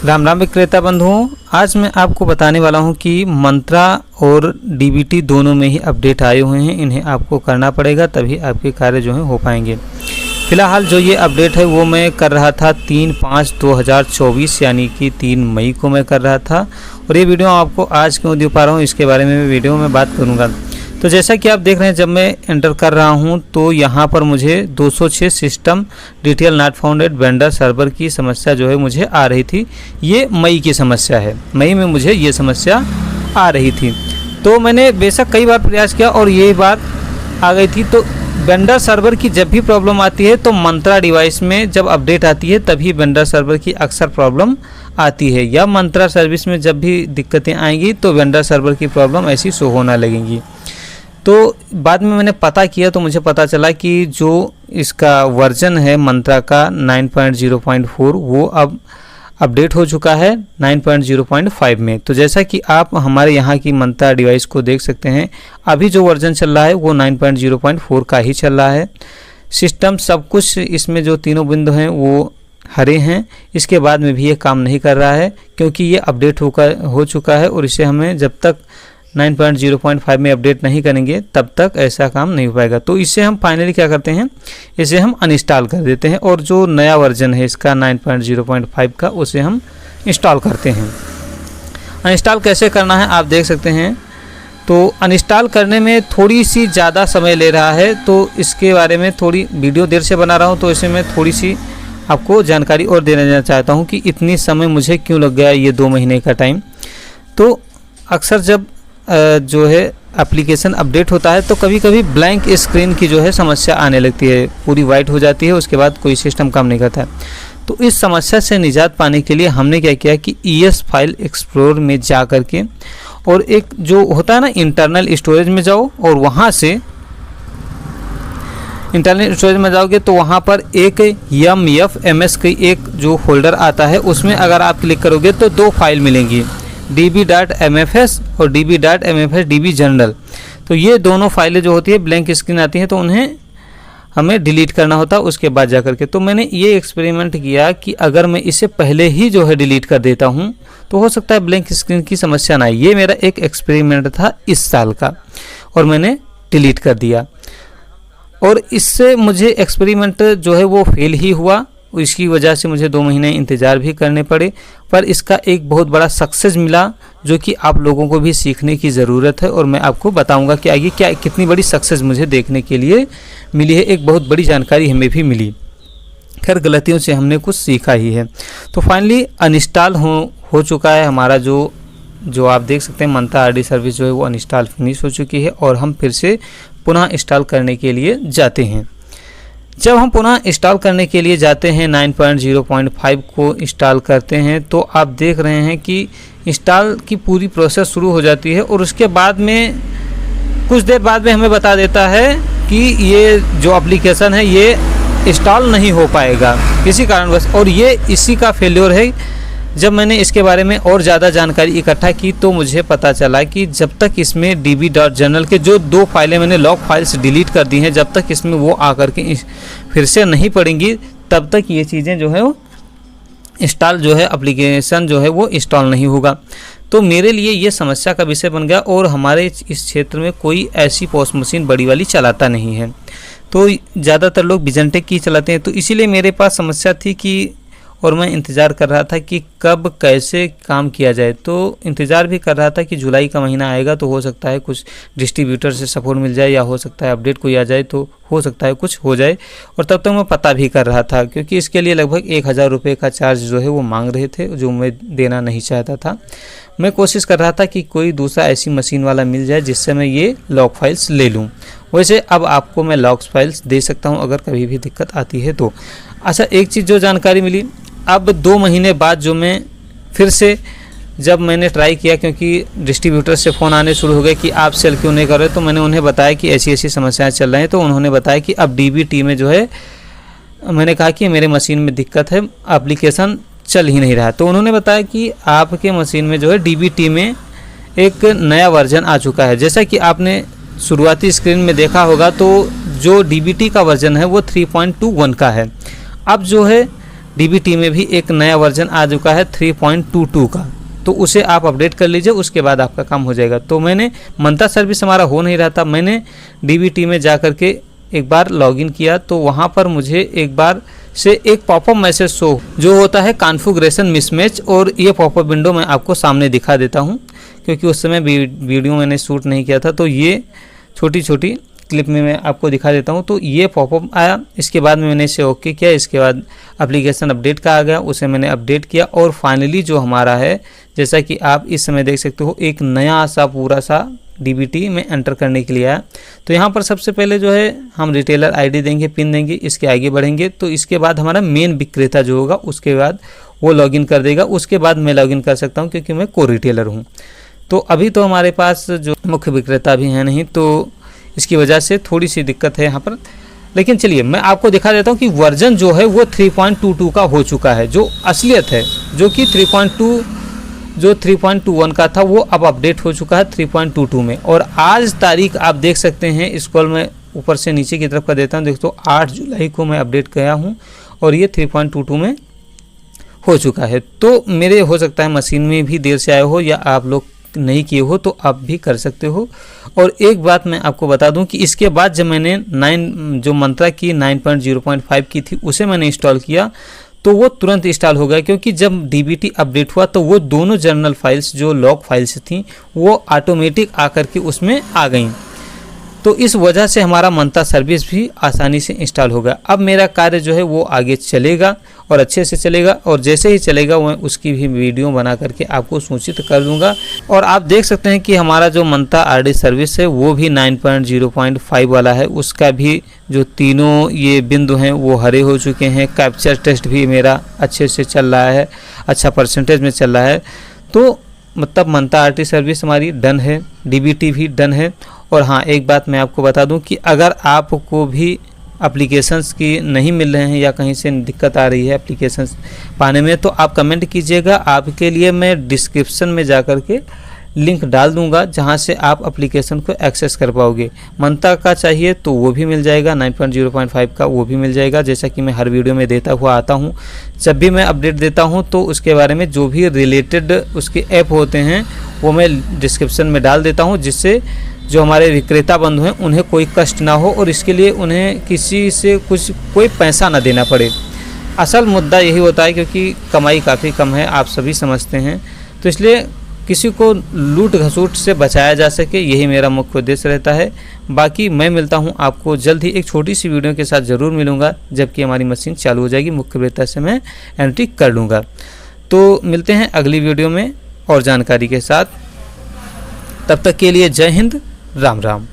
राम राम विक्रेता बंधुओं, आज मैं आपको बताने वाला हूं कि मंत्रा और डीबीटी दोनों में ही अपडेट आए हुए हैं। इन्हें आपको करना पड़ेगा, तभी आपके कार्य जो हैं हो पाएंगे। फिलहाल जो ये अपडेट है वो मैं कर रहा था 3/5/2024 यानी कि 3 मई को मैं कर रहा था, और ये वीडियो आपको आज क्यों दे पा रहा हूँ इसके बारे में वीडियो में बात करूँगा। तो जैसा कि आप देख रहे हैं, जब मैं एंटर कर रहा हूं तो यहां पर मुझे 206 system detail not founded vendor server की समस्या जो है मुझे आ रही थी। ये मई की समस्या है, मई में मुझे ये समस्या आ रही थी। तो मैंने बेशक कई बार प्रयास किया और यही बात आ गई थी। तो वेंडर सर्वर की जब भी प्रॉब्लम आती है तो मंत्रा डिवाइस में जब अपडेट आती है तभी वेंडर सर्वर की अक्सर प्रॉब्लम आती है, या मंत्रा सर्विस में जब भी दिक्कतें आएंगी तो वेंडर सर्वर की प्रॉब्लम ऐसी शो होना लगेंगी। तो बाद में मैंने पता किया तो मुझे पता चला कि जो इसका वर्जन है मंत्रा का 9.0.4 वो अब अपडेट हो चुका है 9.0.5 में। तो जैसा कि आप हमारे यहाँ की मंत्रा डिवाइस को देख सकते हैं, अभी जो वर्जन चल रहा है वो 9.0.4 का ही चल रहा है। सिस्टम सब कुछ इसमें जो तीनों बिंदु हैं वो हरे हैं। इसके बाद में भी ये काम नहीं कर रहा है क्योंकि ये अपडेट हो चुका है, और इसे हमें जब तक 9.0.5 में अपडेट नहीं करेंगे तब तक ऐसा काम नहीं हो पाएगा। तो इसे हम फाइनली क्या करते हैं, इसे हम अनइंस्टॉल कर देते हैं, और जो नया वर्जन है इसका 9.0.5 का उसे हम इंस्टॉल करते हैं। अनइंस्टॉल कैसे करना है आप देख सकते हैं। तो अनइंस्टॉल करने में थोड़ी सी ज़्यादा समय ले रहा है, तो इसके बारे में थोड़ी वीडियो देर से बना रहा हूँ, तो इसे मैं थोड़ी सी आपको जानकारी और देना चाहता हूँ कि इतनी समय मुझे क्यों लग गया ये 2 महीने का टाइम। तो अक्सर जब जो है एप्लीकेशन अपडेट होता है तो कभी कभी ब्लैंक स्क्रीन की जो है समस्या आने लगती है, पूरी वाइट हो जाती है, उसके बाद कोई सिस्टम काम नहीं करता है। तो इस समस्या से निजात पाने के लिए हमने क्या किया कि ES फाइल एक्सप्लोरर में जा कर के, और एक जो होता है ना इंटरनल स्टोरेज में जाओ, और वहाँ से इंटरनल स्टोरेज में जाओगे तो वहाँ पर एक MFMS की एक जो फोल्डर आता है उसमें अगर आप क्लिक करोगे तो 2 फाइल मिलेंगी, db.mfs और db.mfs db जनरल। तो ये दोनों फाइलें जो होती है ब्लैंक स्क्रीन आती हैं तो उन्हें हमें डिलीट करना होता है उसके बाद जा कर के। तो मैंने ये एक्सपेरिमेंट किया कि अगर मैं इसे पहले ही जो है डिलीट कर देता हूँ तो हो सकता है ब्लैंक स्क्रीन की समस्या ना आए। ये मेरा एक एक्सपेरिमेंट था इस साल का, और मैंने डिलीट कर दिया, और इससे मुझे एक्सपेरिमेंट जो है वो फेल ही हुआ। इसकी वजह से मुझे 2 महीने इंतज़ार भी करने पड़े, पर इसका एक बहुत बड़ा सक्सेस मिला जो कि आप लोगों को भी सीखने की ज़रूरत है, और मैं आपको बताऊंगा कि आगे क्या कितनी बड़ी सक्सेस मुझे देखने के लिए मिली है। एक बहुत बड़ी जानकारी हमें भी मिली। खैर, गलतियों से हमने कुछ सीखा ही है। तो फाइनली अनइंस्टॉल हो चुका है हमारा जो आप देख सकते हैं मंत्रा RD सर्विस जो है वो अनइंस्टॉल फिनिश हो चुकी है, और हम फिर से पुनः इंस्टॉल करने के लिए जाते हैं। जब हम पुनः इंस्टॉल करने के लिए जाते हैं 9.0.5 को इंस्टॉल करते हैं तो आप देख रहे हैं कि इंस्टॉल की पूरी प्रोसेस शुरू हो जाती है, और उसके बाद में कुछ देर बाद में हमें बता देता है कि ये जो एप्लीकेशन है ये इंस्टॉल नहीं हो पाएगा किसी कारणवश, और ये इसी का फेल्योर है। जब मैंने इसके बारे में और ज़्यादा जानकारी इकट्ठा की तो मुझे पता चला कि जब तक इसमें db.journal के जो 2 फाइलें मैंने लॉग फाइल्स डिलीट कर दी हैं, जब तक इसमें वो आकर के फिर से नहीं पड़ेंगी तब तक ये चीज़ें जो है वो इंस्टॉल जो है एप्लीकेशन जो है वो इंस्टॉल नहीं होगा। तो मेरे लिए ये समस्या का विषय बन गया, और हमारे इस क्षेत्र में कोई ऐसी पॉस मशीन बड़ी वाली चलाता नहीं है, तो ज़्यादातर लोग विजनटेक की चलाते हैं। तो इसीलिए मेरे पास समस्या थी कि, और मैं इंतज़ार कर रहा था कि कब कैसे काम किया जाए। तो इंतज़ार भी कर रहा था कि जुलाई का महीना आएगा तो हो सकता है कुछ डिस्ट्रीब्यूटर से सपोर्ट मिल जाए, या हो सकता है अपडेट कोई आ जाए तो हो सकता है कुछ हो जाए। और तब तक मैं पता भी कर रहा था, क्योंकि इसके लिए लगभग 1000 रुपये का चार्ज जो है वो मांग रहे थे, जो मैं देना नहीं चाहता था। मैं कोशिश कर रहा था कि कोई दूसरा ऐसी मशीन वाला मिल जाए जिससे मैं ये लॉग फाइल्स ले लूँ। वैसे अब आपको मैं लॉग फाइल्स दे सकता हूँ अगर कभी भी दिक्कत आती है तो। अच्छा, एक चीज़ जो जानकारी मिली, अब 2 महीने बाद जो मैं फिर से जब मैंने ट्राई किया, क्योंकि डिस्ट्रीब्यूटर से फ़ोन आने शुरू हो गए कि आप सेल क्यों नहीं कर रहे, तो मैंने उन्हें बताया कि ऐसी ऐसी समस्याएं चल रही हैं। तो उन्होंने बताया कि अब DBT में जो है, मैंने कहा कि मेरे मशीन में दिक्कत है, एप्लीकेशन चल ही नहीं रहा। तो उन्होंने बताया कि आपके मशीन में जो है DBT में एक नया वर्जन आ चुका है। जैसा कि आपने शुरुआती स्क्रीन में देखा होगा तो जो DBT का वर्जन है वो 3.21 का है। अब जो है DBT में भी एक नया वर्जन आ चुका है 3.22 का, तो उसे आप अपडेट कर लीजिए, उसके बाद आपका काम हो जाएगा। तो मैंने मंत्रा सर्विस हमारा हो नहीं रहा था, मैंने DBT में जा कर के एक बार लॉगिन किया, तो वहाँ पर मुझे एक बार से एक पॉपअप मैसेज शो जो होता है कॉन्फ़िगरेशन मिसमैच, और ये पॉपअप विंडो मैं आपको सामने दिखा देता हूँ क्योंकि उस समय वीडियो मैंने शूट नहीं किया था, तो ये छोटी छोटी क्लिप में मैं आपको दिखा देता हूँ। तो ये पॉपअप आया, इसके बाद में मैंने इसे ओके किया, इसके बाद एप्लीकेशन अपडेट का आ गया, उसे मैंने अपडेट किया, और फाइनली जो हमारा है, जैसा कि आप इस समय देख सकते हो, एक नया सा पूरा सा DBT में एंटर करने के लिए आया। तो यहाँ पर सबसे पहले जो है हम रिटेलर ID देंगे, पिन देंगे, इसके आगे बढ़ेंगे, तो इसके बाद हमारा मेन विक्रेता जो होगा उसके बाद वो लॉगिन कर देगा, उसके बाद मैं लॉगिन कर सकता हूँ क्योंकि मैं को रिटेलर हूँ। तो अभी तो हमारे पास जो मुख्य विक्रेता भी है नहीं, तो इसकी वजह से थोड़ी सी दिक्कत है यहाँ पर। लेकिन चलिए मैं आपको दिखा देता हूँ कि वर्जन जो है वो 3.22 का हो चुका है, जो असलियत है, जो कि 3.21 का था वो अब अपडेट हो चुका है 3.22 में। और आज तारीख आप देख सकते हैं, स्क्रॉल में ऊपर से नीचे की तरफ कर देता हूँ, देखो 8 जुलाई को मैं अपडेट किया हूँ और ये 3.22 में हो चुका है। तो मेरे हो सकता है मशीन में भी देर से आए हो या आप लोग नहीं किए हो, तो आप भी कर सकते हो। और एक बात मैं आपको बता दूं कि इसके बाद जब मैंने जो मंत्रा की 9.0.5 की थी उसे मैंने इंस्टॉल किया, तो वो तुरंत इंस्टॉल हो गया, क्योंकि जब DBT अपडेट हुआ तो वो दोनों जर्नल फाइल्स जो लॉग फाइल्स थी वो ऑटोमेटिक आकर के उसमें आ गई। तो इस वजह से हमारा मंत्रा सर्विस भी आसानी से इंस्टॉल हो गया। अब मेरा कार्य जो है वो आगे चलेगा और अच्छे से चलेगा, और जैसे ही चलेगा मैं उसकी भी वीडियो बना करके आपको सूचित कर दूंगा। और आप देख सकते हैं कि हमारा जो मंत्रा RD सर्विस है वो भी 9.0.5 वाला है, उसका भी जो तीनों ये बिंदु हैं वो हरे हो चुके हैं। कैप्चर टेस्ट भी मेरा अच्छे से चल रहा है, अच्छा परसेंटेज में चल रहा है। तो मतलब मंत्रा RD सर्विस हमारी डन है, DBT भी डन है। और हाँ, एक बात मैं आपको बता दूं कि अगर आपको भी एप्लीकेशंस की नहीं मिल रहे हैं या कहीं से दिक्कत आ रही है एप्लीकेशंस पाने में, तो आप कमेंट कीजिएगा, आपके लिए मैं डिस्क्रिप्शन में जाकर के लिंक डाल दूंगा जहां से आप एप्लीकेशन को एक्सेस कर पाओगे। मंत्रा का चाहिए तो वो भी मिल जाएगा, 9.0.5 का वो भी मिल जाएगा। जैसा कि मैं हर वीडियो में देता हुआ आता हूं, जब भी मैं अपडेट देता हूं तो उसके बारे में जो भी रिलेटेड उसके ऐप होते हैं वो मैं डिस्क्रिप्शन में डाल देता हूँ, जिससे जो हमारे विक्रेता बंधु हैं उन्हें कोई कष्ट ना हो और इसके लिए उन्हें किसी से कोई पैसा ना देना पड़े। असल मुद्दा यही होता है, क्योंकि कमाई काफ़ी कम है, आप सभी समझते हैं, तो इसलिए किसी को लूट घसूट से बचाया जा सके, यही मेरा मुख्य उद्देश्य रहता है। बाकी मैं मिलता हूं आपको जल्द ही एक छोटी सी वीडियो के साथ ज़रूर मिलूंगा, जबकि हमारी मशीन चालू हो जाएगी, मुख्य विक्रेता से मैं एंट्री कर लूँगा। तो मिलते हैं अगली वीडियो में और जानकारी के साथ, तब तक के लिए जय हिंद, राम राम।